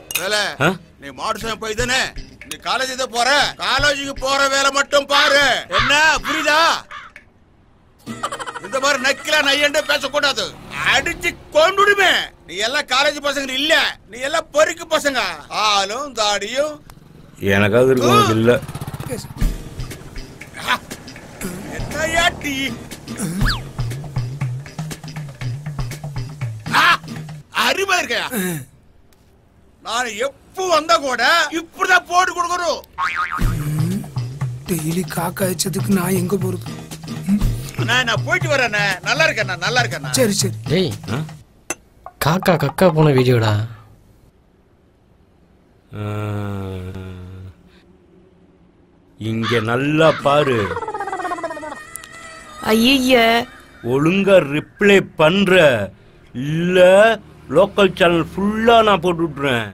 வேலை நீ மாடுசாமி போய் தானே நீ காலேஜ் தான் போற காலேஜுக்கு போற வேலை மட்டும் பாரு என்ன புரியுதா இந்த மாதிரி நக்கிலா நையண்டே பேசக்கூடாது அடிச்சு கொண்டுடுமே நீ எல்லாம் காலேஜ் பசங்க இல்ல நீ எல்லாம் பொறுக்கு பசங்க ஆளும் தாடியும் எனக்காவது இருக்கும் இல்ல என்னையா டீ அறிவா இருக்கையா நான் எப்ப வந்தா கூட இப்படிதான் போட்டு கொடுக்கணும் டெய்லி காக்கா அடிச்சதுக்கு நான் எங்க போறது நான் போயிட்டு வரேன் நல்லா இருக்கேன் நல்லா இருக்கேன் சரி சரி டேய் காக்கா கக்கா போன வீடியோடா இங்க நல்லா பாரு ஐய ஒழுங்கா ரிப்ளை பண்ற இல்ல லோக்கல் சேனல் ஃபுல்லா நான் போட்டு விட்டுறேன்